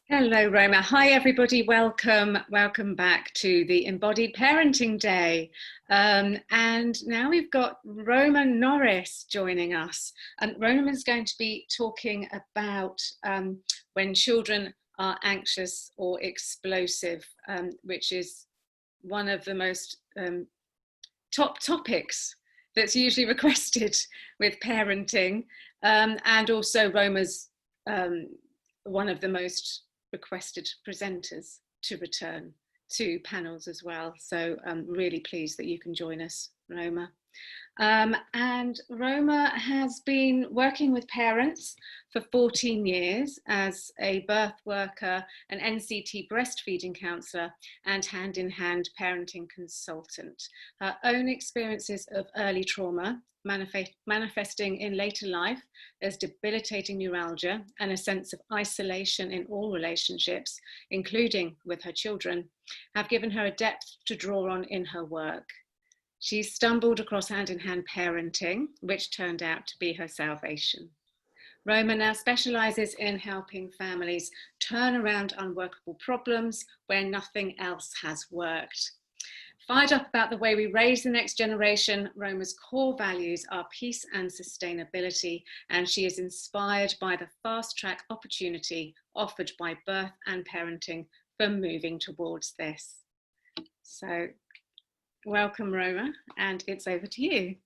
Hello, Roma. Hi, everybody. Welcome back to the Embodied Parenting Day. And now we've got Roma Norriss joining us. And Roma is going to be talking about when children are anxious or explosive, which is one of the most top topics that's usually requested with parenting. And also Roma's one of the most requested presenters to return to panels as well. So I'm really pleased that you can join us, Roma. And Roma has been working with parents for 14 years as a birth worker, an NCT breastfeeding counsellor, and hand-in-hand parenting consultant. Her own experiences of early trauma manifesting in later life as debilitating neuralgia and a sense of isolation in all relationships, including with her children, have given her a depth to draw on in her work. She stumbled across hand-in-hand parenting, which turned out to be her salvation. Roma now specialises in helping families turn around unworkable problems where nothing else has worked. Fired up about the way we raise the next generation, Roma's core values are peace and sustainability, and she is inspired by the fast-track opportunity offered by birth and parenting for moving towards this. So, welcome, Roma, and it's over to you.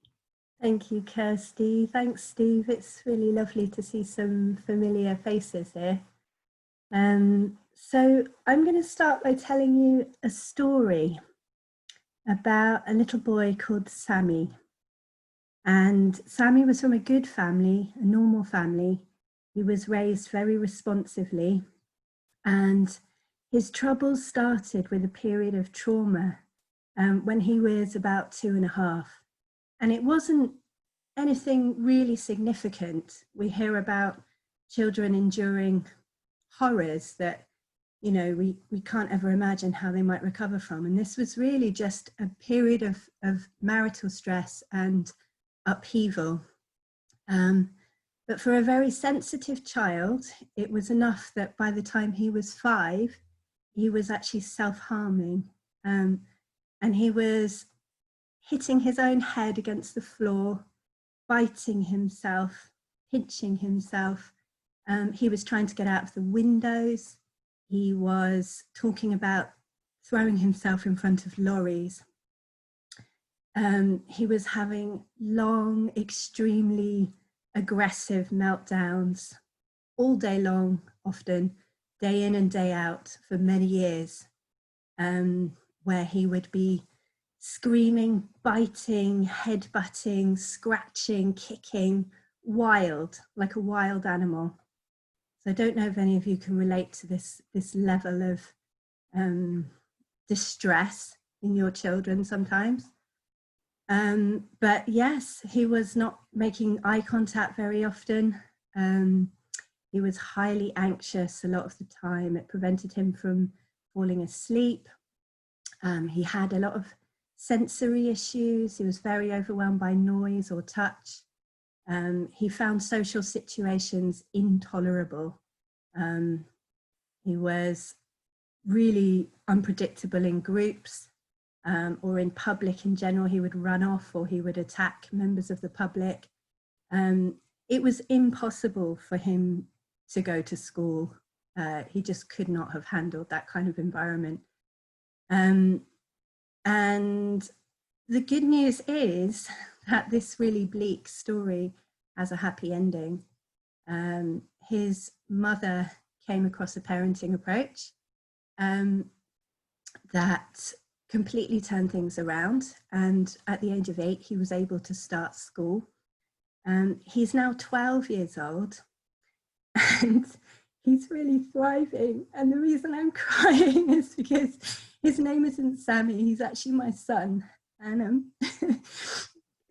Thank you, Kirsty. Thanks, Steve. It's really lovely to see some familiar faces here. So I'm going to start by telling you a story about a little boy called Sammy. And Sammy was from a good family, a normal family. He was raised very responsively, and his troubles started with a period of trauma when he was about 2.5. And it wasn't anything really significant. We hear about children enduring horrors that, you know, we can't ever imagine how they might recover from. And this was really just a period of marital stress and upheaval. But for a very sensitive child, it was enough that by the time he was 5, he was actually self-harming. And he was hitting his own head against the floor, biting himself, pinching himself. He was trying to get out of the windows. He was talking about throwing himself in front of lorries. He was having long, extremely aggressive meltdowns all day long, often day in and day out for many years, where he would be screaming, biting, headbutting, scratching, kicking, wild, like a wild animal. So I don't know if any of you can relate to this level of distress in your children sometimes. But yes, he was not making eye contact very often. He was highly anxious a lot of the time. It prevented him from falling asleep. He had a lot of sensory issues. He was very overwhelmed by noise or touch. He found social situations intolerable. He was really unpredictable in groups or in public in general. He would run off or he would attack members of the public. It was impossible for him to go to school. He just could not have handled that kind of environment. And the good news is that this really bleak story has a happy ending. His mother came across a parenting approach that completely turned things around. And at the age of 8, he was able to start school. He's now 12 years old and he's really thriving. And the reason I'm crying is because his name isn't Sammy, he's actually my son. And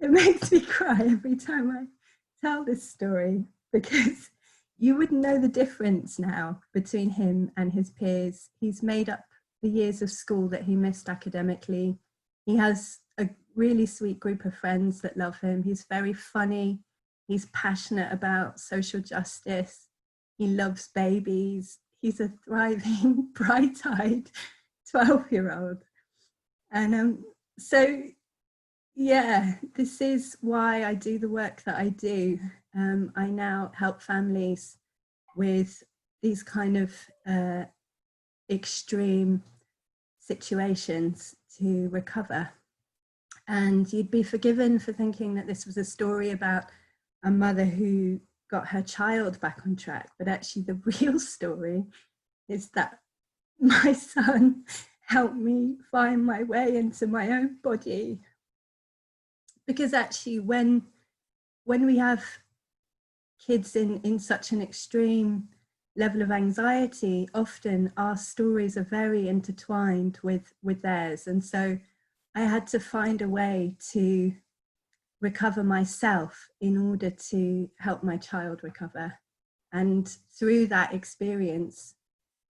it makes me cry every time I tell this story, because you wouldn't know the difference now between him and his peers. He's made up the years of school that he missed academically. He has a really sweet group of friends that love him. He's very funny. He's passionate about social justice. He loves babies. he's a thriving, bright-eyed 12-year-old. And so, yeah, this is why I do the work that I do. I now help families with these kind of extreme situations to recover. And you'd be forgiven for thinking that this was a story about a mother who got her child back on track, but actually the real story is that my son helped me find my way into my own body. Because actually when we have kids in such an extreme level of anxiety, often our stories are very intertwined with theirs. And so I had to find a way to recover myself in order to help my child recover. And through that experience,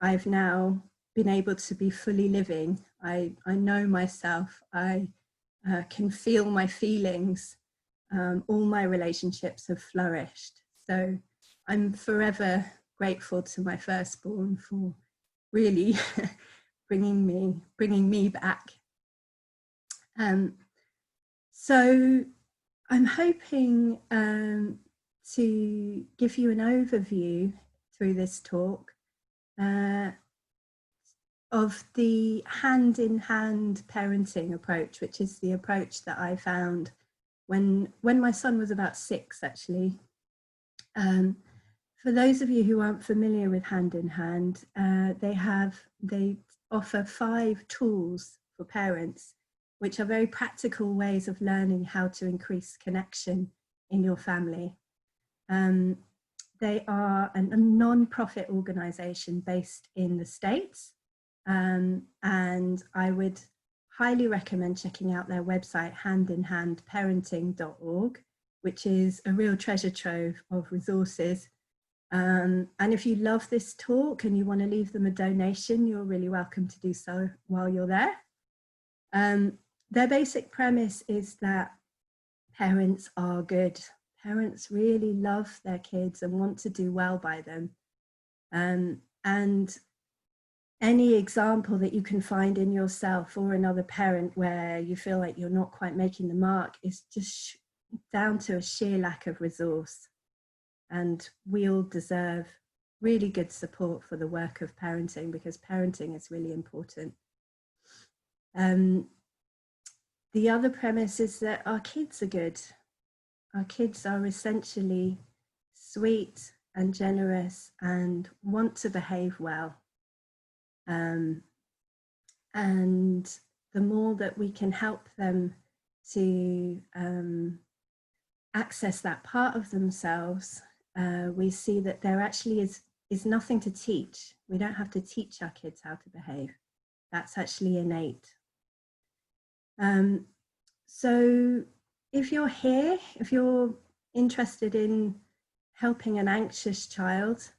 I've now been able to be fully living. I know myself, I can feel my feelings. All my relationships have flourished. So I'm forever grateful to my firstborn for really bringing me back. So I'm hoping to give you an overview through this talk of the hand-in-hand parenting approach, which is the approach that I found when my son was about 6, actually. For those of you who aren't familiar with hand-in-hand, they offer 5 tools for parents, which are very practical ways of learning how to increase connection in your family. They are a non-profit organization based in the States, and I would highly recommend checking out their website, handinhandparenting.org, which is a real treasure trove of resources. And if you love this talk and you want to leave them a donation, you're really welcome to do so while you're there. Their basic premise is that parents are good. Parents really love their kids and want to do well by them. And any example that you can find in yourself or another parent where you feel like you're not quite making the mark is just down to a sheer lack of resource. And we all deserve really good support for the work of parenting, because parenting is really important. The other premise is that our kids are good. Our kids are essentially sweet and generous and want to behave well. And the more that we can help them to access that part of themselves, we see that there actually is nothing to teach. We don't have to teach our kids how to behave. That's actually innate. So if you're here, if you're interested in helping an anxious child,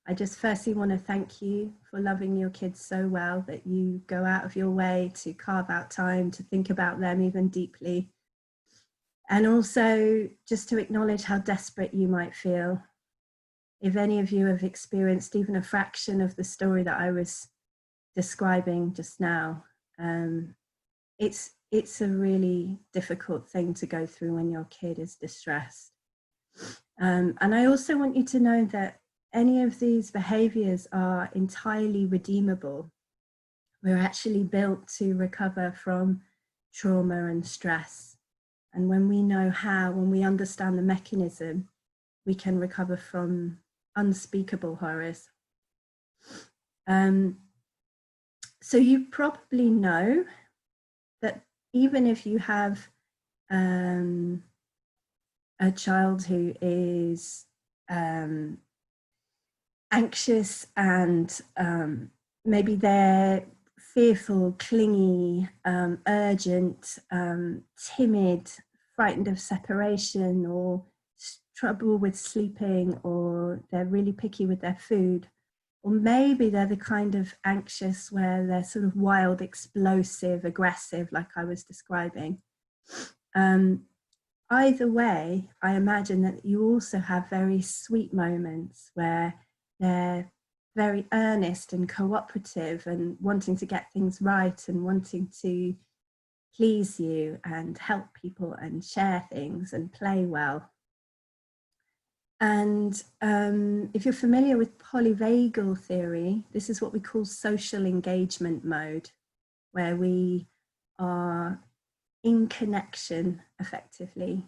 I just firstly want to thank you for loving your kids so well that you go out of your way to carve out time to think about them even deeply. And also just to acknowledge how desperate you might feel. If any of you have experienced even a fraction of the story that I was describing just now, it's a really difficult thing to go through when your kid is distressed. And I also want you to know that any of these behaviors are entirely redeemable. We're actually built to recover from trauma and stress. And when we know how, when we understand the mechanism, we can recover from unspeakable horrors. So you probably know that even if you have a child who is anxious and maybe they're fearful, clingy, urgent, timid, frightened of separation, or trouble with sleeping, or they're really picky with their food, or maybe they're the kind of anxious where they're sort of wild, explosive, aggressive, like I was describing. Either way, I imagine that you also have very sweet moments where They're very earnest and cooperative and wanting to get things right and wanting to please you and help people and share things and play well. And if you're familiar with polyvagal theory, this is what we call social engagement mode, where we are in connection effectively.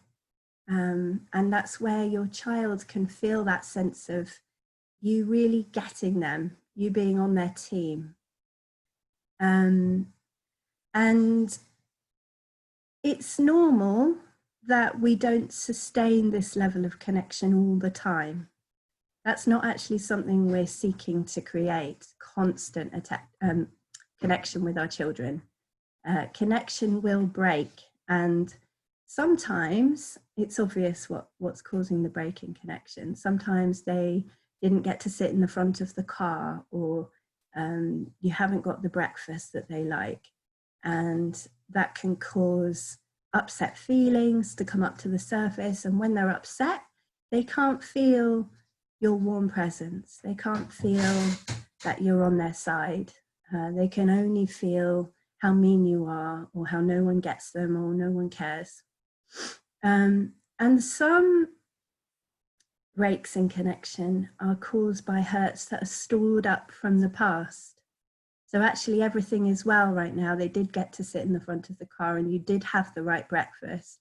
And that's where your child can feel that sense of you really getting them, you being on their team. And it's normal that we don't sustain this level of connection all the time. That's not actually something we're seeking to create, constant connection with our children. Connection will break, and sometimes it's obvious what's causing the break in connection. Sometimes they didn't get to sit in the front of the car, or you haven't got the breakfast that they like, and that can cause upset feelings to come up to the surface. And when they're upset, they can't feel your warm presence. They can't feel that you're on their side. They can only feel how mean you are, or how no one gets them, or no one cares. And some breaks in connection are caused by hurts that are stored up from the past. So actually everything is well right now. They did get to sit in the front of the car and you did have the right breakfast.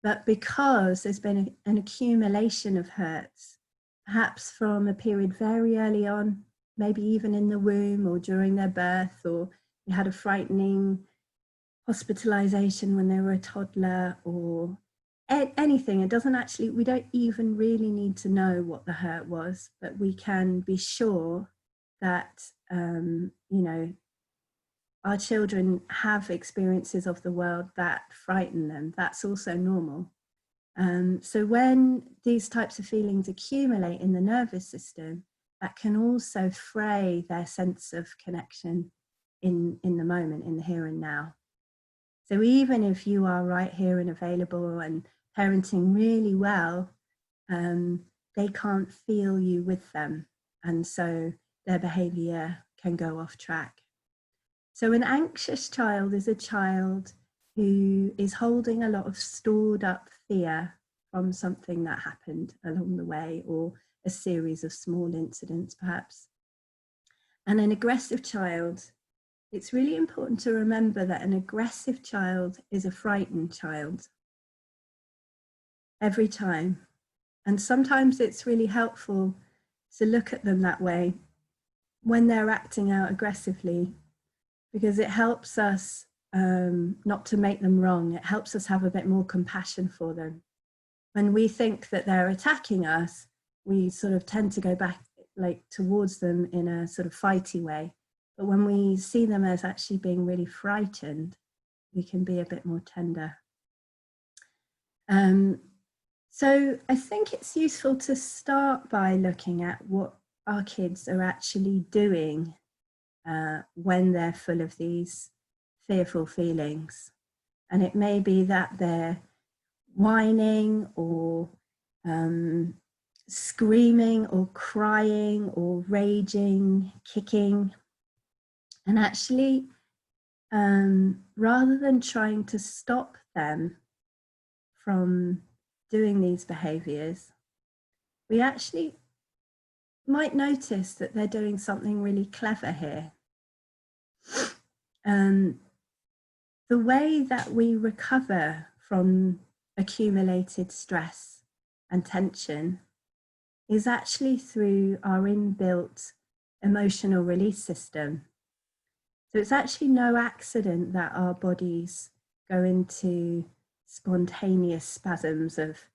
But because there's been an accumulation of hurts, perhaps from a period very early on, maybe even in the womb or during their birth, or they had a frightening hospitalization when they were a toddler, or anything. It doesn't actually, we don't even really need to know what the hurt was, but we can be sure that, you know, our children have experiences of the world that frighten them. That's also normal. So when these types of feelings accumulate in the nervous system, that can also fray their sense of connection in the moment, in the here and now. So even if you are right here and available and parenting really well, they can't feel you with them. And so their behavior can go off track. So an anxious child is a child who is holding a lot of stored up fear from something that happened along the way, or a series of small incidents perhaps. And an aggressive child, it's really important to remember that an aggressive child is a frightened child every time. And sometimes it's really helpful to look at them that way when they're acting out aggressively, because it helps us not to make them wrong. It helps us have a bit more compassion for them. When we think that they're attacking us, we sort of tend to go back like towards them in a sort of fighty way. But when we see them as actually being really frightened, we can be a bit more tender. So I think it's useful to start by looking at what our kids are actually doing when they're full of these fearful feelings. And it may be that they're whining, or screaming, or crying, or raging, kicking. And actually, rather than trying to stop them from doing these behaviors, we actually might notice that they're doing something really clever here. The way that we recover from accumulated stress and tension is actually through our inbuilt emotional release system. So it's actually no accident that our bodies go into spontaneous spasms of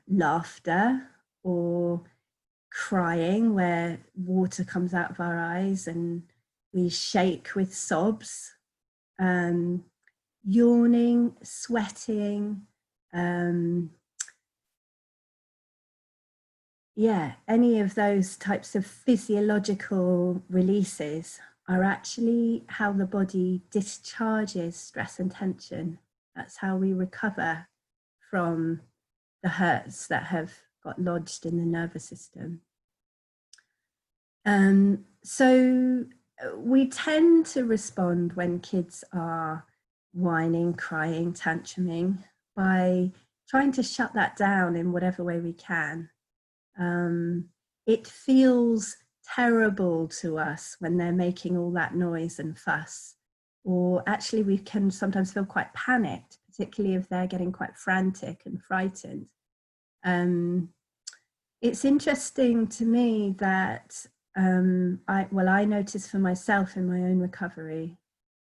laughter, or crying where water comes out of our eyes and we shake with sobs, yawning, sweating, any of those types of physiological releases are actually how the body discharges stress and tension. That's how we recover from the hurts that have got lodged in the nervous system. So we tend to respond when kids are whining, crying, tantruming by trying to shut that down in whatever way we can. It feels terrible to us when they're making all that noise and fuss, or actually we can sometimes feel quite panicked, particularly if they're getting quite frantic and frightened. It's interesting to me that I noticed for myself in my own recovery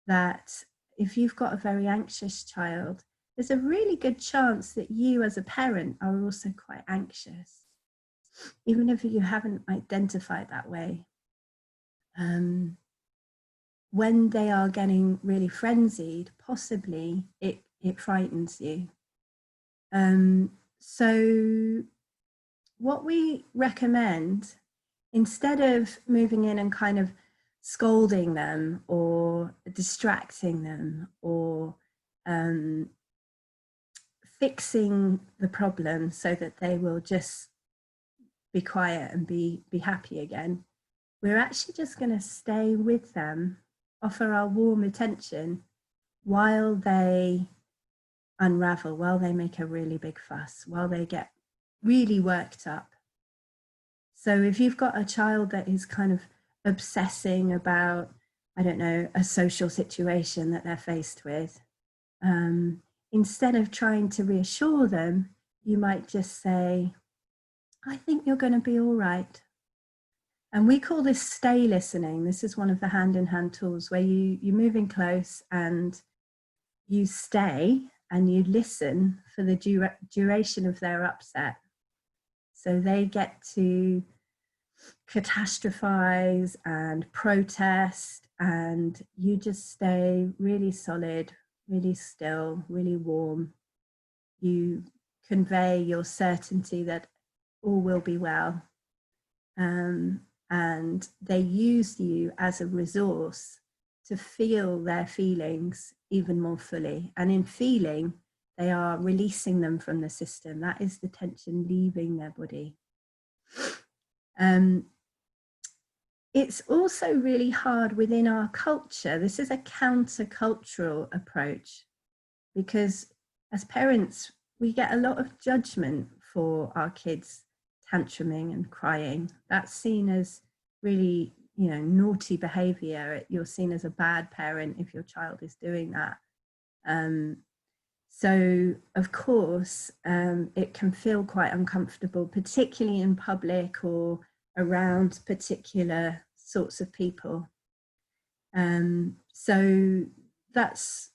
that if you've got a very anxious child, there's a really good chance that you as a parent are also quite anxious, even if you haven't identified that way. When they are getting really frenzied, possibly it frightens you. So what we recommend, instead of moving in and kind of scolding them or distracting them or fixing the problem so that they will just be quiet and be happy again, we're actually just going to stay with them, offer our warm attention while they unravel, while they make a really big fuss, while they get really worked up. So if you've got a child that is kind of obsessing about, I don't know, a social situation that they're faced with, instead of trying to reassure them, you might just say, I think you're going to be all right. And we call this stay listening. This is one of the hand-in-hand tools where you move in close and you stay and you listen for the duration of their upset. So they get to catastrophize and protest, and you just stay really solid, really still, really warm. You convey your certainty that all will be well. And they use you as a resource to feel their feelings even more fully. And in feeling, they are releasing them from the system. That is the tension leaving their body. It's also really hard within our culture. This is a countercultural approach because as parents, we get a lot of judgment for our kids tantruming and crying. That's seen as really, naughty behavior. You're seen as a bad parent if your child is doing that. So, of course, it can feel quite uncomfortable, particularly in public or around particular sorts of people. So that's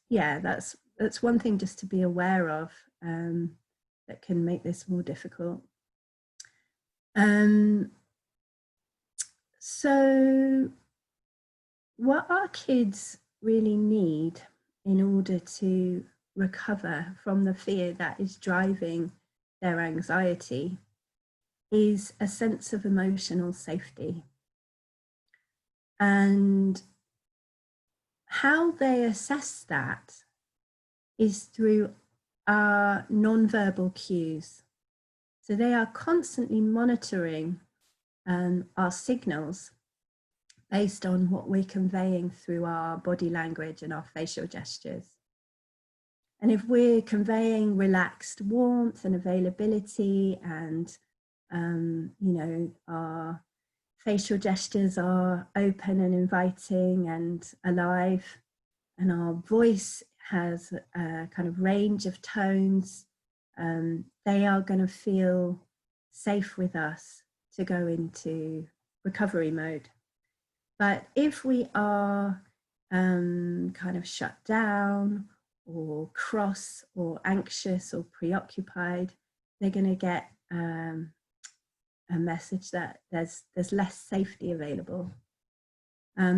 one thing just to be aware of that can make this more difficult. So what our kids really need in order to recover from the fear that is driving their anxiety is a sense of emotional safety. And how they assess that is through our nonverbal cues. So they are constantly monitoring our signals based on what we're conveying through our body language and our facial gestures. And if we're conveying relaxed warmth and availability and, our facial gestures are open and inviting and alive, and our voice has a kind of range of tones, they are going to feel safe with us to go into recovery mode. But if we are kind of shut down or cross or anxious or preoccupied, they're going to get a message that there's less safety available.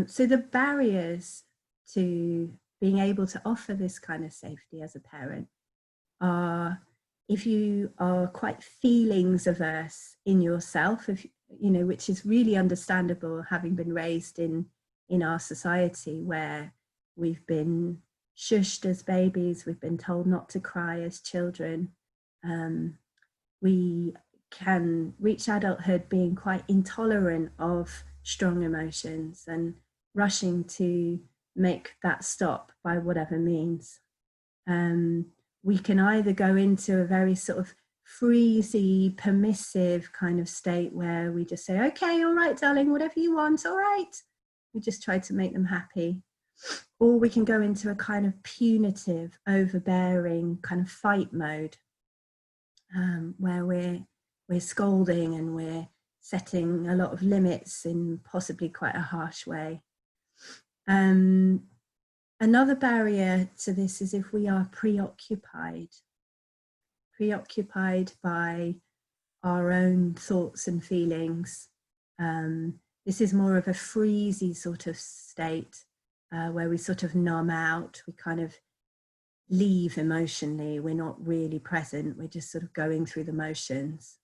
So the barriers to being able to offer this kind of safety as a parent are if you are quite feelings averse in yourself, which is really understandable, having been raised in our society where we've been shushed as babies, we've been told not to cry as children. We can reach adulthood being quite intolerant of strong emotions and rushing to make that stop by whatever means. We can either go into a very sort of freezy, permissive kind of state where we just say, okay, all right, darling, whatever you want, all right. We just try to make them happy. Or we can go into a kind of punitive, overbearing kind of fight mode, where we're scolding and we're setting a lot of limits in possibly quite a harsh way. Another barrier to this is if we are preoccupied by our own thoughts and feelings. This is more of a freezy sort of state, where we sort of numb out, we kind of leave emotionally, we're not really present, we're just sort of going through the motions.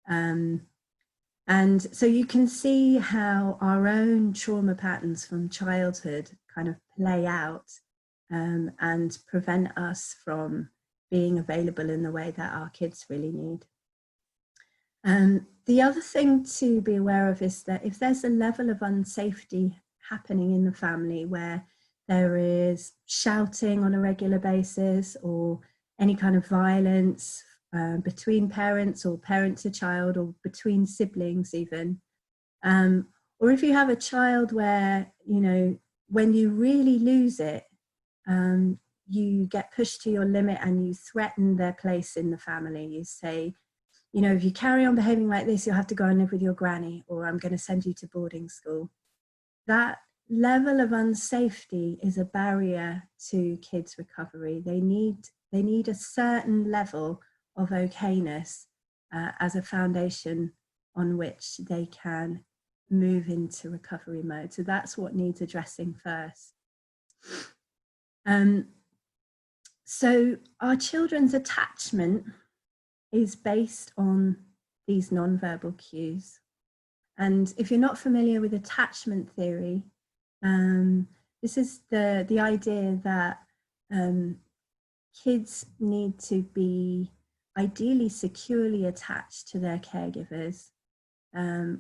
And so you can see how our own trauma patterns from childhood kind of play out, and prevent us from being available in the way that our kids really need. The other thing to be aware of is that if there's a level of unsafety happening in the family where there is shouting on a regular basis or any kind of violence between parents or parent to child or between siblings even, or if you have a child where, you know, when you really lose it, you get pushed to your limit and you threaten their place in the family. You say, you know, if you carry on behaving like this, you'll have to go and live with your granny, or I'm going to send you to boarding school. That level of unsafety is a barrier to kids' recovery. They need a certain level of okayness as a foundation on which they can move into recovery mode. So that's what needs addressing first. So our children's attachment is based on these nonverbal cues. And if you're not familiar with attachment theory, this is the idea that kids need to be ideally securely attached to their caregivers,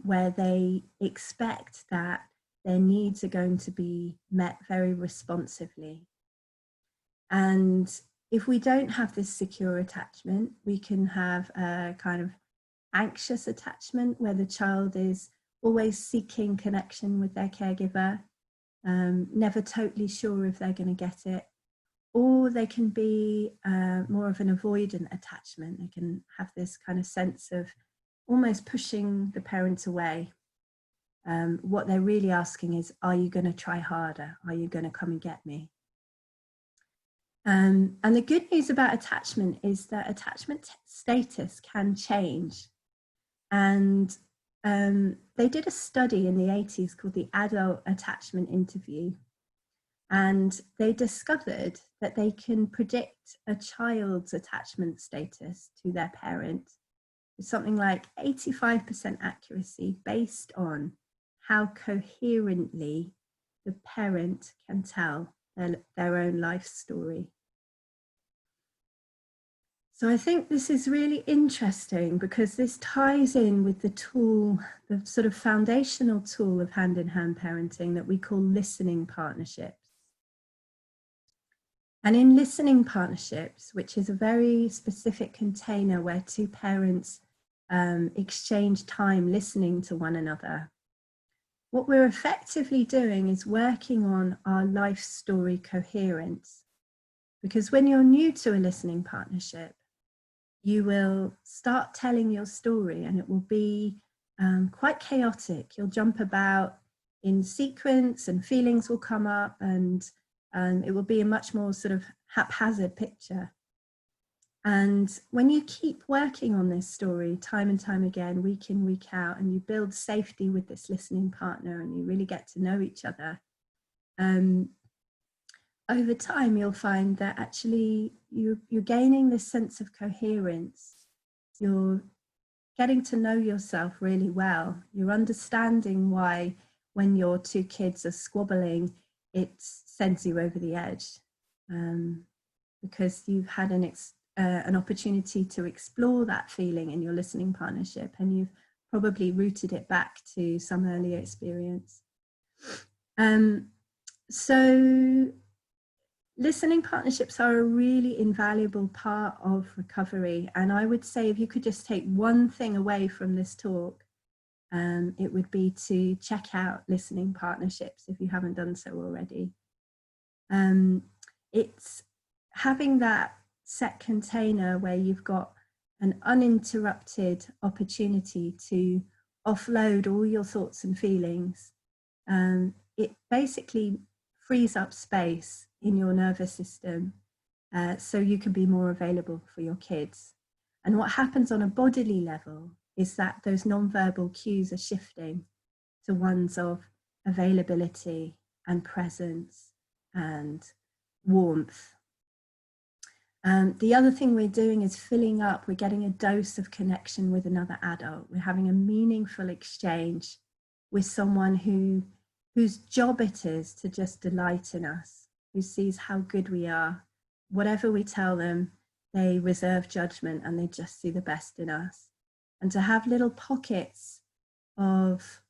where they expect that their needs are going to be met very responsively. And if we don't have this secure attachment, we can have a kind of anxious attachment where the child is always seeking connection with their caregiver, never totally sure if they're going to get it. Or they can be more of an avoidant attachment. They can have this kind of sense of almost pushing the parent away. What they're really asking is, are you going to try harder? Are you going to come and get me? And the good news about attachment is that attachment status can change. And they did a study in the 80s called the Adult Attachment Interview. And they discovered that they can predict a child's attachment status to their parent with something like 85% accuracy based on how coherently the parent can tell their own life story. So I think this is really interesting because this ties in with the tool, the sort of foundational tool of hand-in-hand parenting that we call listening partnerships. And in listening partnerships, which is a very specific container where two parents exchange time listening to one another, what we're effectively doing is working on our life story coherence. Because when you're new to a listening partnership, you will start telling your story and it will be quite chaotic. You'll jump about in sequence and feelings will come up, and it will be a much more sort of haphazard picture. And when you keep working on this story time and time again, week in, week out, and you build safety with this listening partner and you really get to know each other, over time you'll find that actually you're gaining this sense of coherence. You're getting to know yourself really well. You're understanding why when your two kids are squabbling, it sends you over the edge, because you've had an opportunity to explore that feeling in your listening partnership, and you've probably rooted it back to some earlier experience. So listening partnerships are a really invaluable part of recovery. And I would say if you could just take one thing away from this talk, it would be to check out listening partnerships if you haven't done so already. It's having that set container where you've got an uninterrupted opportunity to offload all your thoughts and feelings. It basically frees up space in your nervous system so you can be more available for your kids. And what happens on a bodily level is that those non-verbal cues are shifting to ones of availability and presence and warmth. The other thing we're doing is filling up, we're getting a dose of connection with another adult. We're having a meaningful exchange with someone whose job it is to just delight in us, who sees how good we are. Whatever we tell them, they reserve judgment and they just see the best in us. And to have little pockets of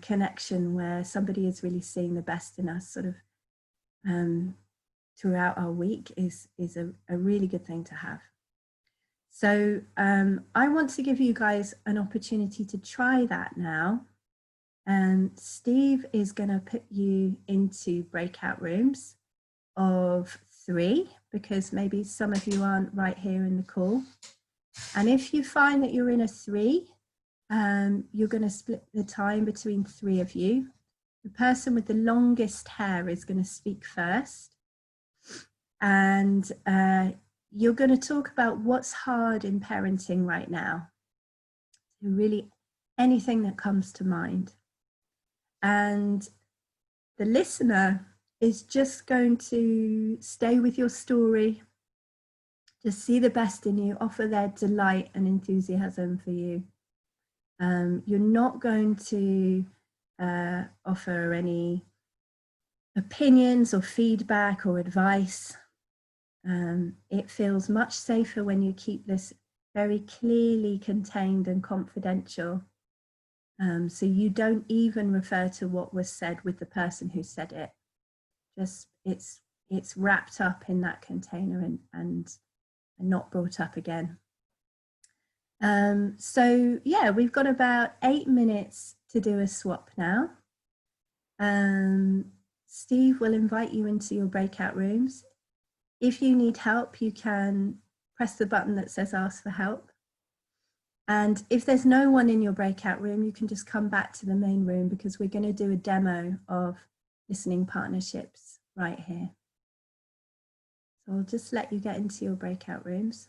connection where somebody is really seeing the best in us sort of throughout our week is a really good thing to have. So I want to give you guys an opportunity to try that now. And Steve is going to put you into breakout rooms of 3, because maybe some of you aren't right here in the call. And if you find that you're in a 3, you're going to split the time between 3 of you. The person with the longest hair is going to speak first. And you're going to talk about what's hard in parenting right now. So really anything that comes to mind. And the listener is just going to stay with your story, just see the best in you, offer their delight and enthusiasm for you. You're not going to offer any opinions or feedback or advice. It feels much safer when you keep this very clearly contained and confidential. So you don't even refer to what was said with the person who said it. Just it's wrapped up in that container and not brought up again. So yeah, we've got about 8 minutes to do a swap now. Steve will invite you into your breakout rooms. If you need help, you can press the button that says ask for help. And if there's no one in your breakout room, you can just come back to the main room, because we're going to do a demo of listening partnerships right here. So I'll just let you get into your breakout rooms.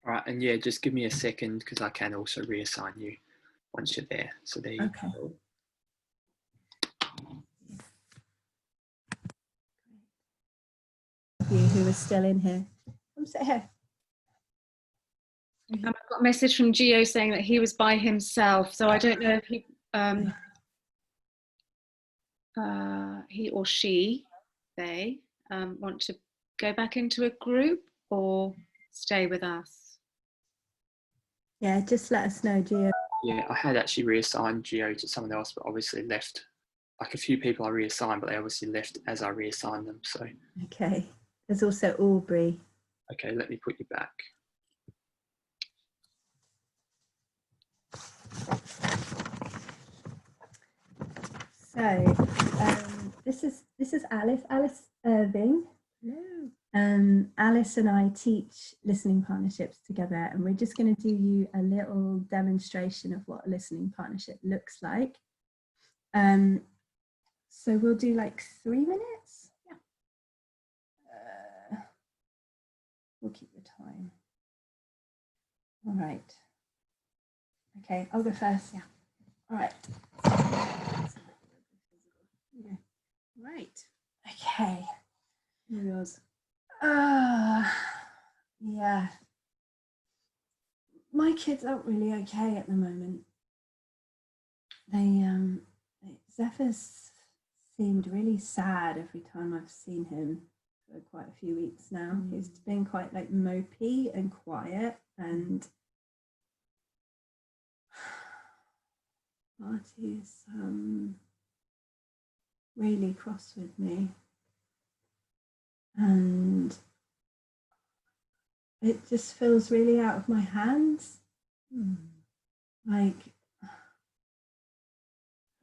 All right, and yeah, just give me a second, because I can also reassign you once you're there. So there you go. You who are still in here, come sit here. I've got a message from Gio saying that he was by himself, so I don't know if he or she, they want to go back into a group or stay with us. Yeah, just let us know, Gio. Yeah, I had actually reassigned Gio to someone else, but obviously left. Like a few people I reassigned, but they obviously left as I reassigned them. So okay, there's also Aubrey. Okay, let me put you back. So this is Alice Irving. Hello. Alice and I teach listening partnerships together, and we're just going to do you a little demonstration of what a listening partnership looks like. So we'll do like 3 minutes. Yeah. We'll keep the time. All right. Okay, I'll go first. Yeah. All right. Yeah. Right. Okay. Here goes. Yeah. My kids aren't really okay at the moment. Zephyr's seemed really sad every time I've seen him for quite a few weeks now. He's been quite like mopey and quiet, and Artie is really cross with me, and it just feels really out of my hands. Like,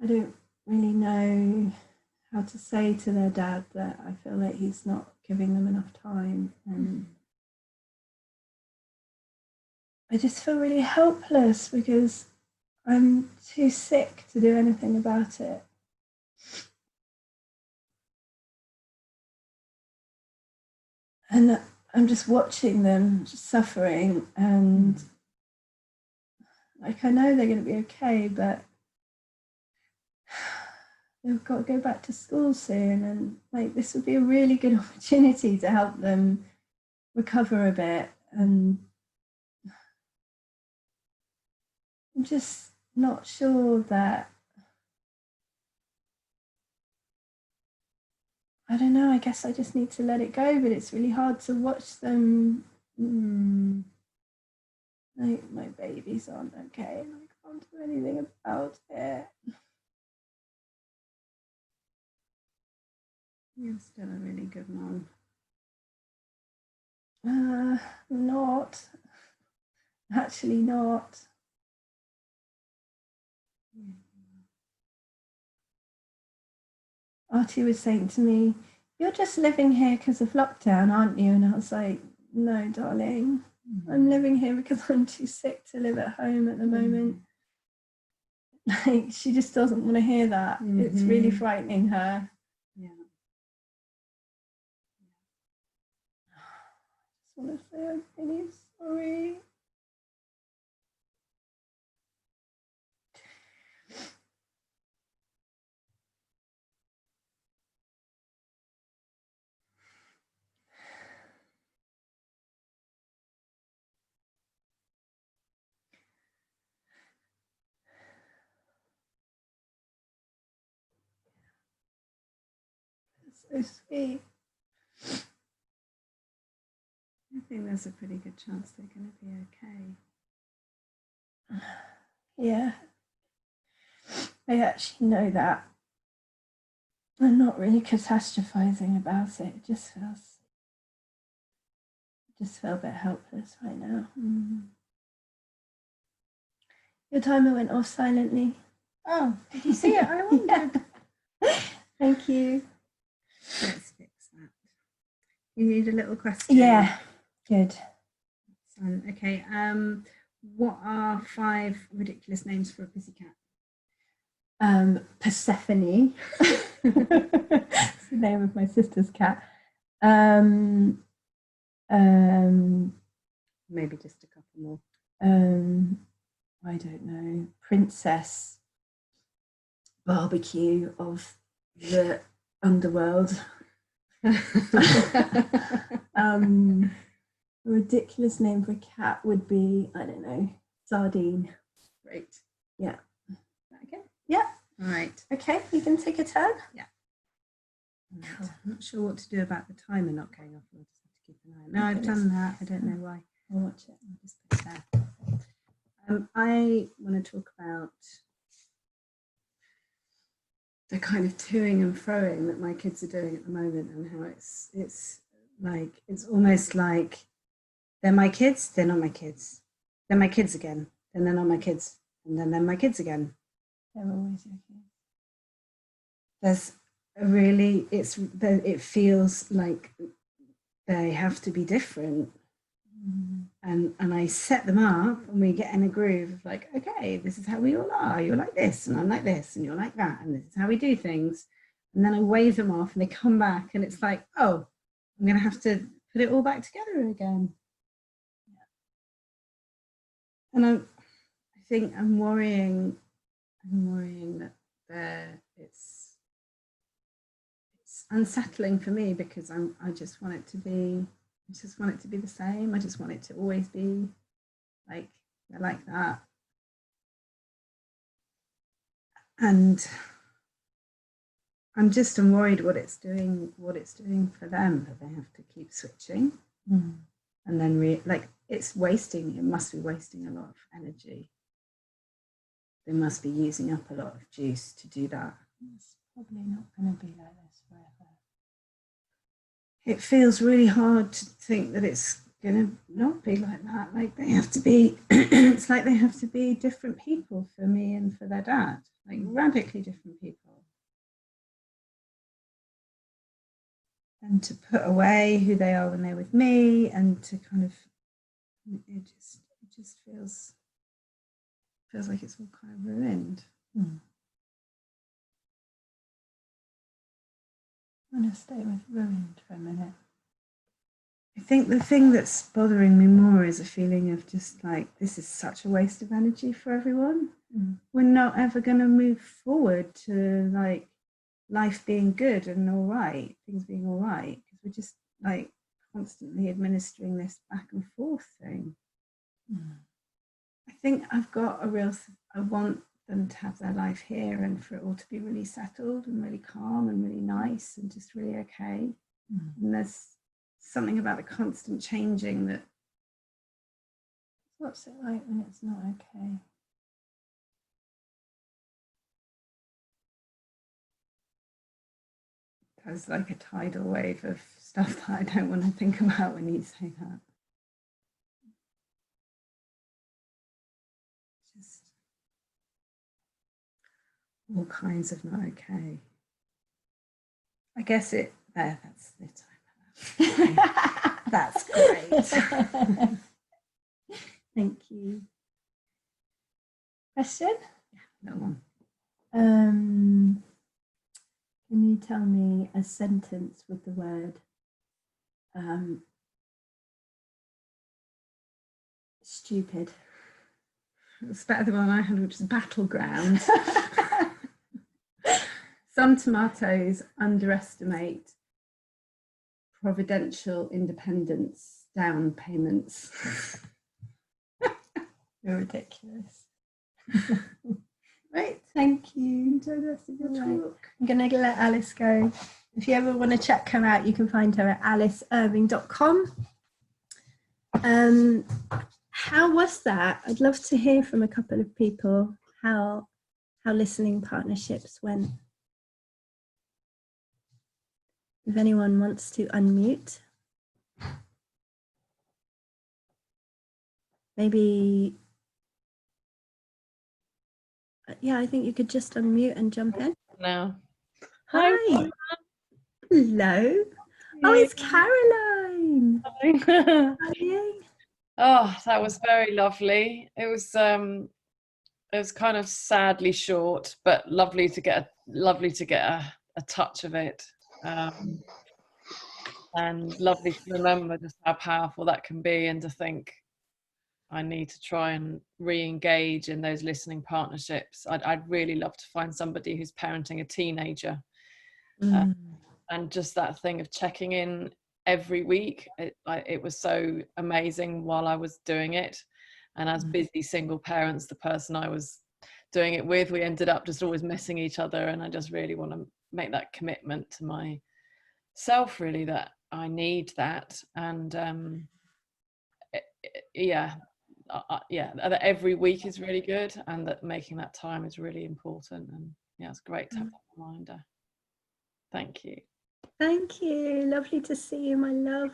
I don't really know how to say to their dad that I feel like he's not giving them enough time, and I just feel really helpless because I'm too sick to do anything about it. And I'm just watching them suffering, and like, I know they're going to be okay, but they've got to go back to school soon, and like, this would be a really good opportunity to help them recover a bit. And I'm just not sure that, I don't know, I guess I just need to let it go, but it's really hard to watch them. Like, my babies aren't okay, and I can't do anything about it. You're still a really good mom. Not. Actually not. Artie was saying to me, "You're just living here because of lockdown, aren't you?" And I was like, "No, darling. I'm living here because I'm too sick to live at home at the moment." Like, she just doesn't want to hear that. It's really frightening her. Yeah. I just want to say I'm really sorry. It's so sweet. I think there's a pretty good chance they're going to be okay. Yeah. I actually know that. I'm not really catastrophizing about it. It just feel a bit helpless right now. Your timer went off silently. Oh, did you see it? I wondered. Thank you. Let's fix that. You need a little question? Yeah, good. Okay. What are 5 ridiculous names for a pussycat? Persephone. It's the name of my sister's cat. Maybe just a couple more. I don't know. Princess Barbecue of the underworld. A ridiculous name for a cat would be, I don't know, Sardine. Great. Yeah. Okay. Yeah. All right. Okay, you can take a turn. Yeah. Right. Cool. I'm not sure what to do about the timer not going off. I'll just have to keep an eye on it. No, I've done that. I don't know why. I'll watch it. I'll just put it there. I want to talk about the kind of toing and froing that my kids are doing at the moment, and how it's like, it's almost like they're my kids, they're not my kids. They're my kids again, then they're not my kids, and then they're my kids again. They're always your kids. There's a really, it feels like they have to be different. And I set them up, and we get in a groove of like, okay, this is how we all are. You're like this, and I'm like this, and you're like that, and this is how we do things. And then I wave them off, and they come back, and it's like, oh, I'm going to have to put it all back together again. And I think I'm worrying that it's unsettling for me, because I just want it to be. I just want it to be the same. I just want it to always be like that. And I'm worried what it's doing for them, that they have to keep switching. And then it must be wasting a lot of energy. they must be using up a lot of juice to do that. It's probably not going to be like this forever. It feels really hard to think that it's going to not be like that. Like they have to be, it's like they have to be different people for me and for their dad, like radically different people. And to put away who they are when they're with me, and to kind of, it just feels like it's all kind of ruined. I'm going to stay with ruined for a minute. I think the thing that's bothering me more is a feeling of just like, this is such a waste of energy for everyone. We're not ever going to move forward to like life being good and all right, things being all right, because we're just like constantly administering this back and forth thing. I think I've got I want them to have their life here and for it all to be really settled and really calm and really nice and just really okay. And there's something about the constant changing that, what's it like when it's not okay? There's like a tidal wave of stuff that I don't want to think about when you say that. Just all kinds of not okay. I guess that's the time. That's great. Thank you. Question? Yeah, no one. Can you tell me a sentence with the word stupid? It's better than one I had, which is battleground. Some tomatoes underestimate providential independence down payments. You're ridiculous. Right, thank you. Enjoy the rest of your talk. I'm going to let Alice go. If you ever want to check her out, you can find her at aliceirving.com. How was that? I'd love to hear from a couple of people how listening partnerships went. If anyone wants to unmute. Maybe, yeah, I think you could just unmute and jump in. No. Hi. Hello. Oh, it's Caroline. Hi. How are you? Oh, that was very lovely. It was kind of sadly short, but lovely to get a touch of it, and lovely to remember just how powerful that can be, and to think I need to try and re-engage in those listening partnerships. I'd really love to find somebody who's parenting a teenager, and just that thing of checking in every week. It was so amazing while I was doing it, and as busy single parents, the person I was doing it with, we ended up just always missing each other, and I just really want to make that commitment to myself, really, that I need that. And that every week is really good, and that making that time is really important. And yeah, it's great to have that reminder. Thank you. Thank you. Lovely to see you, my love.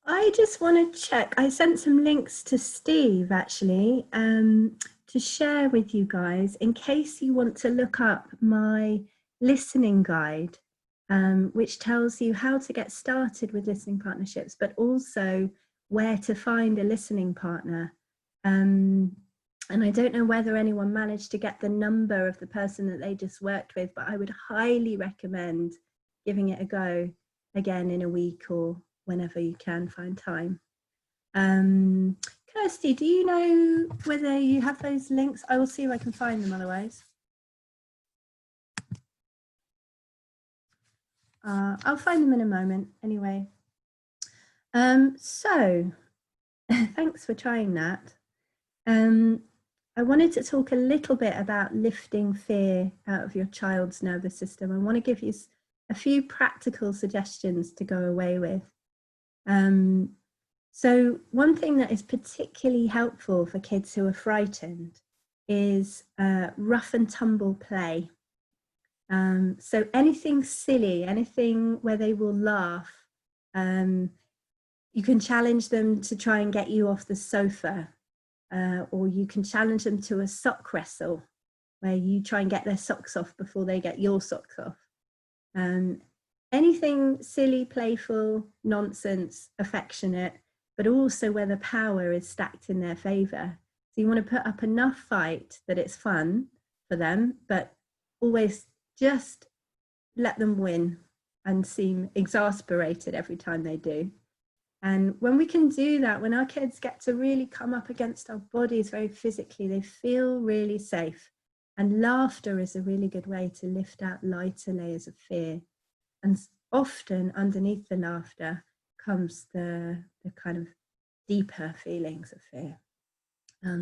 I just want to check. I sent some links to Steve, actually, to share with you guys in case you want to look up my listening guide, which tells you how to get started with listening partnerships, but also where to find a listening partner. And I don't know whether anyone managed to get the number of the person that they just worked with, but I would highly recommend giving it a go again in a week or whenever you can find time. Kirsty, do you know whether you have those links? I will see if I can find them otherwise. I'll find them in a moment anyway. So thanks for trying that. I wanted to talk a little bit about lifting fear out of your child's nervous system. I want to give you a few practical suggestions to go away with. So one thing that is particularly helpful for kids who are frightened is rough and tumble play. So anything silly, anything where they will laugh, you can challenge them to try and get you off the sofa, or you can challenge them to a sock wrestle where you try and get their socks off before they get your socks off. Anything silly, playful, nonsense, affectionate, but also where the power is stacked in their favour. So you want to put up enough fight that it's fun for them, but always just let them win and seem exasperated every time they do. And when we can do that, when our kids get to really come up against our bodies very physically, they feel really safe. And laughter is a really good way to lift out lighter layers of fear. And often underneath the laughter comes the kind of deeper feelings of fear.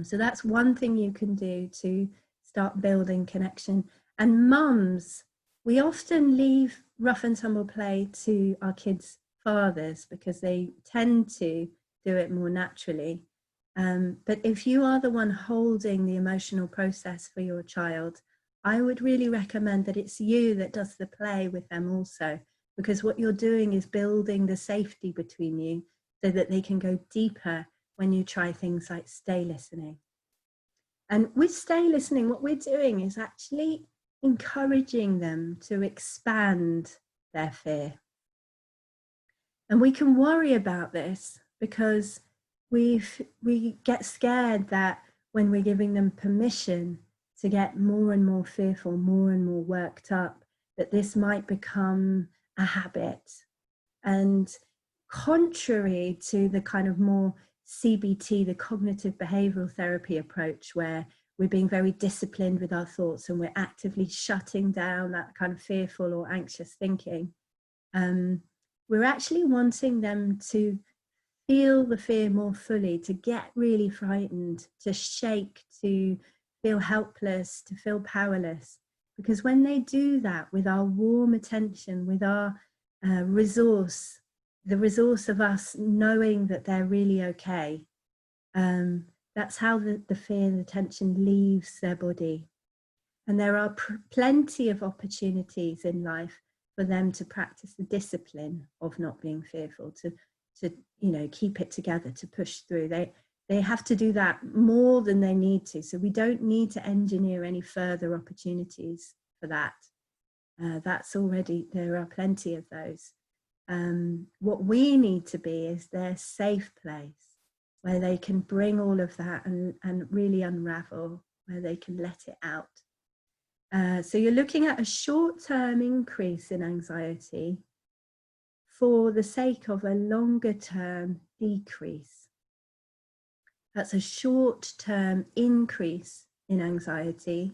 So that's one thing you can do to start building connection. And mums, we often leave rough and tumble play to our kids' fathers because they tend to do it more naturally. But if you are the one holding the emotional process for your child, I would really recommend that it's you that does the play with them also, because what you're doing is building the safety between you so that they can go deeper when you try things like stay listening. And with stay listening, what we're doing is actually encouraging them to expand their fear. And we can worry about this because we get scared that when we're giving them permission to get more and more fearful, more and more worked up, that this might become a habit. And contrary to the kind of more CBT, the cognitive behavioral therapy approach, where we're being very disciplined with our thoughts and we're actively shutting down that kind of fearful or anxious thinking, we're actually wanting them to feel the fear more fully, to get really frightened, to shake, to feel helpless, to feel powerless. Because when they do that with our warm attention, with our resource, the resource of us knowing that they're really okay, that's how the fear, the tension leaves their body. And there are plenty of opportunities in life for them to practice the discipline of not being fearful, to keep it together, to push through. They have to do that more than they need to. So we don't need to engineer any further opportunities for that. That's already, there are plenty of those. What we need to be is their safe place where they can bring all of that and really unravel, where they can let it out. So you're looking at a short-term increase in anxiety for the sake of a longer-term decrease. That's a short-term increase in anxiety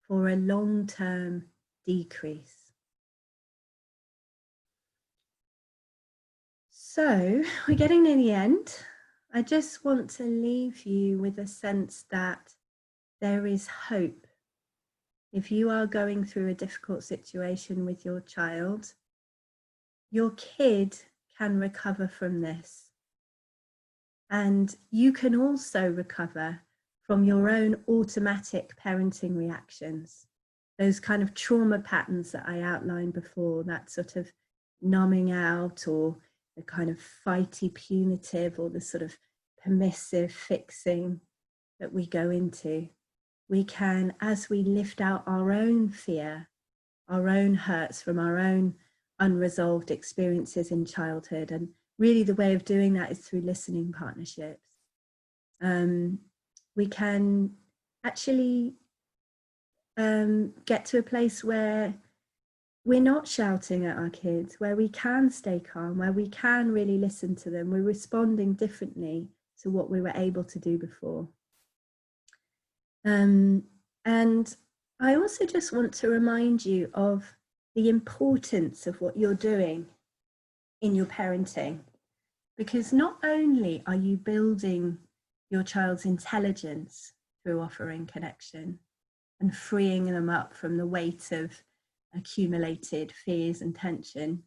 for a long-term decrease. So we're getting near the end. I just want to leave you with a sense that there is hope. If you are going through a difficult situation with your child, your kid can recover from this. And you can also recover from your own automatic parenting reactions, those kind of trauma patterns that I outlined before, that sort of numbing out, or the kind of fighty punitive, or the sort of permissive fixing that we go into. We can, as we lift out our own fear, our own hurts from our own unresolved experiences in childhood, and really the way of doing that is through listening partnerships. We can actually get to a place where we're not shouting at our kids, where we can stay calm, where we can really listen to them. We're responding differently to what we were able to do before. And I also just want to remind you of the importance of what you're doing in your parenting, because not only are you building your child's intelligence through offering connection and freeing them up from the weight of accumulated fears and tension,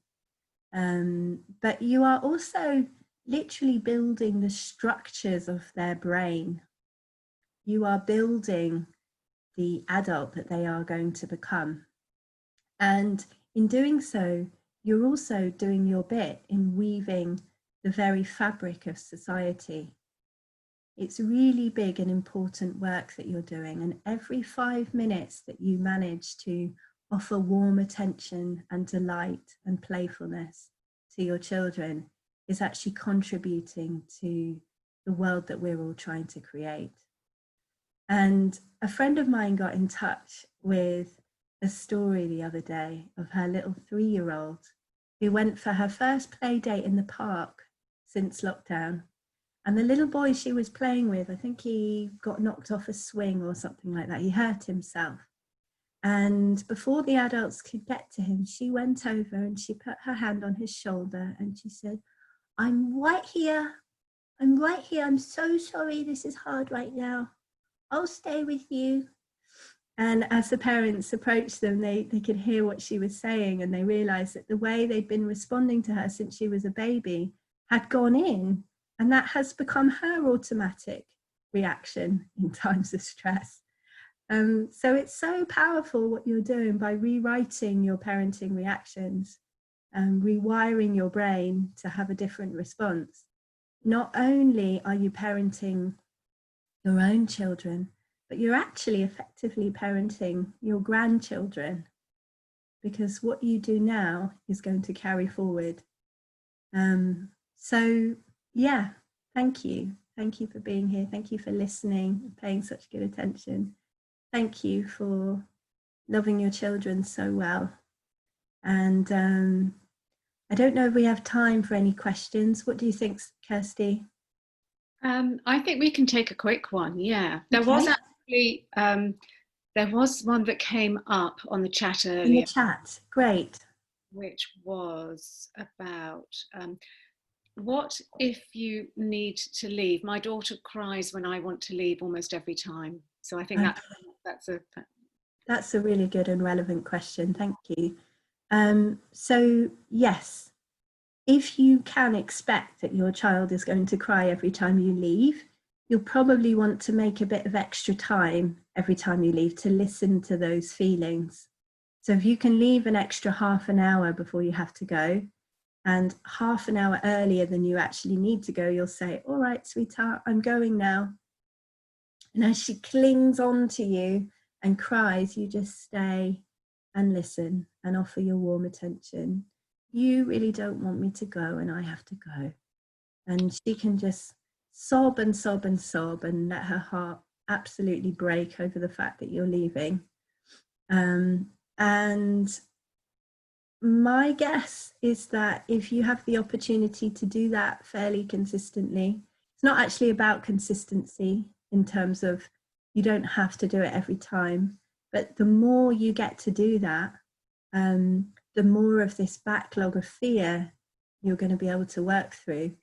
but you are also literally building the structures of their brain you are building the adult that they are going to become. And in doing so, you're also doing your bit in weaving the very fabric of society. It's really big and important work that you're doing. And every 5 minutes that you manage to offer warm attention and delight and playfulness to your children is actually contributing to the world that we're all trying to create. And a friend of mine got in touch with a story the other day of her little 3-year-old who went for her first play date in the park since lockdown. And the little boy she was playing with, I think he got knocked off a swing or something like that. He hurt himself. And before the adults could get to him, she went over and she put her hand on his shoulder and she said, "I'm right here. I'm right here. I'm so sorry. This is hard right now. I'll stay with you." And as the parents approached them, they could hear what she was saying, and they realized that the way they'd been responding to her since she was a baby had gone in, and that has become her automatic reaction in times of stress. So it's so powerful what you're doing by rewriting your parenting reactions and rewiring your brain to have a different response. Not only are you parenting your own children, but you're actually effectively parenting your grandchildren, because what you do now is going to carry forward. So yeah, thank you. Thank you for being here. Thank you for listening and paying such good attention. Thank you for loving your children so well. And I don't know if we have time for any questions. What do you think, Kirsty? I think we can take a quick one. Yeah, there Okay. was actually there was one that came up on the chat earlier. In the chat, great. Which was about what if you need to leave? My daughter cries when I want to leave almost every time. So I think that's a really good and relevant question. Thank you. So yes, if you can expect that your child is going to cry every time you leave, you'll probably want to make a bit of extra time every time you leave to listen to those feelings. So if you can leave an extra half an hour before you have to go, and half an hour earlier than you actually need to go, you'll say, "All right, sweetheart, I'm going now." And as she clings on to you and cries, you just stay and listen and offer your warm attention. "You really don't want me to go and I have to go." And she can just sob and sob and sob and let her heart absolutely break over the fact that you're leaving. And my guess is that if you have the opportunity to do that fairly consistently, it's not actually about consistency in terms of you don't have to do it every time, but the more you get to do that, the more of this backlog of fear you're going to be able to work through.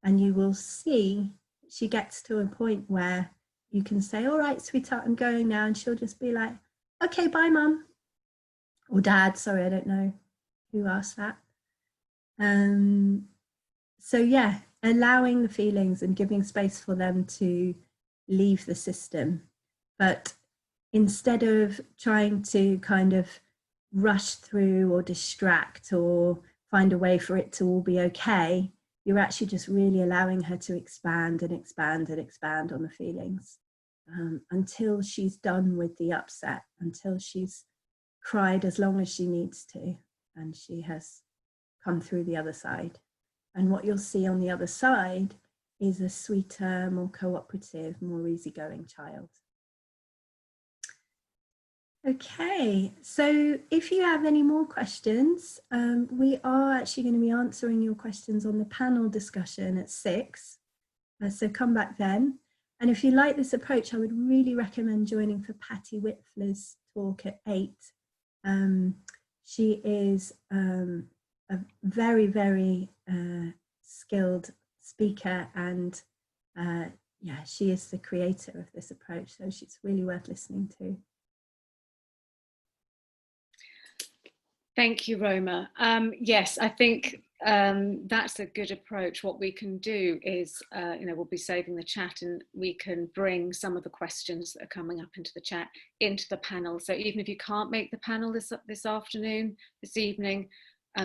And you will see she gets to a point where you can say, "All right, sweetheart, I'm going now." And she'll just be like, "Okay, bye, mum." Or dad, sorry, I don't know who asked that. So yeah, allowing the feelings and giving space for them to leave the system. But instead of trying to kind of rush through or distract or find a way for it to all be okay, you're actually just really allowing her to expand and expand and expand on the feelings until she's done with the upset, until she's cried as long as she needs to and she has come through the other side. And what you'll see on the other side is a sweeter, more cooperative, more easygoing child. Okay, so if you have any more questions, we are actually going to be answering your questions on the panel discussion at 6. So come back then. And if you like this approach, I would really recommend joining for Patty Whitfler's talk at 8. She is a very, very skilled speaker, and yeah, she is the creator of this approach, so she's really worth listening to. Thank you, Roma. Yes, I think That's a good approach. What we can do is, we'll be saving the chat, and we can bring some of the questions that are coming up into the chat into the panel. So even if you can't make the panel this afternoon, this evening,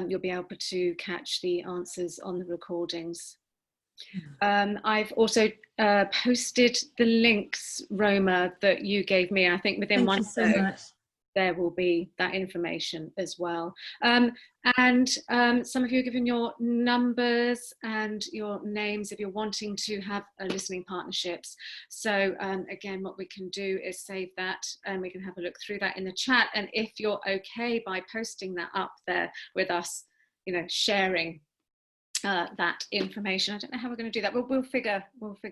you'll be able to catch the answers on the recordings. I've also posted the links, Roma, that you gave me. I think within one day there will be that information as well. And some of you have given your numbers and your names if you're wanting to have listening partnerships. So again, what we can do is save that, and we can have a look through that in the chat. And if you're okay by posting that up there with us, sharing that information. I don't know how we're going to do that. We'll figure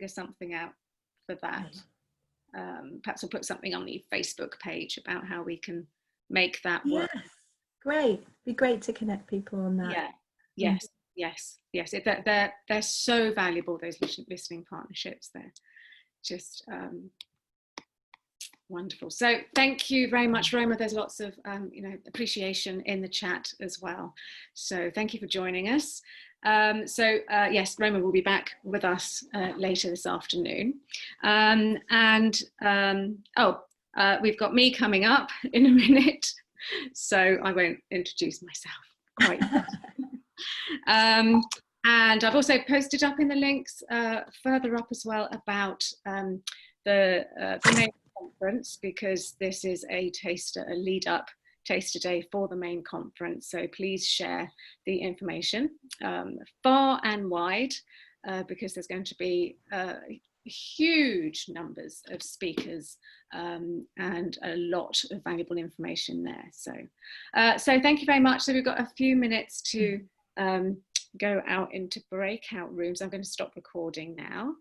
something out for that. Perhaps we'll put something on the Facebook page about how we can make that work. Yes, great. Be great to connect people on that. Yeah. Yes. They're so valuable, those listening partnerships. They're just wonderful. So thank you very much, Roma. There's lots of appreciation in the chat as well. So thank you for joining us. Yes, Roma will be back with us later this afternoon. We've got me coming up in a minute, so I won't introduce myself quite yet. And I've also posted up in the links further up as well about the main conference, because this is a lead up taster day for the main conference. So please share the information far and wide, because there's going to be huge numbers of speakers and a lot of valuable information there. So thank you very much. So we've got a few minutes to go out into breakout rooms. I'm going to stop recording now.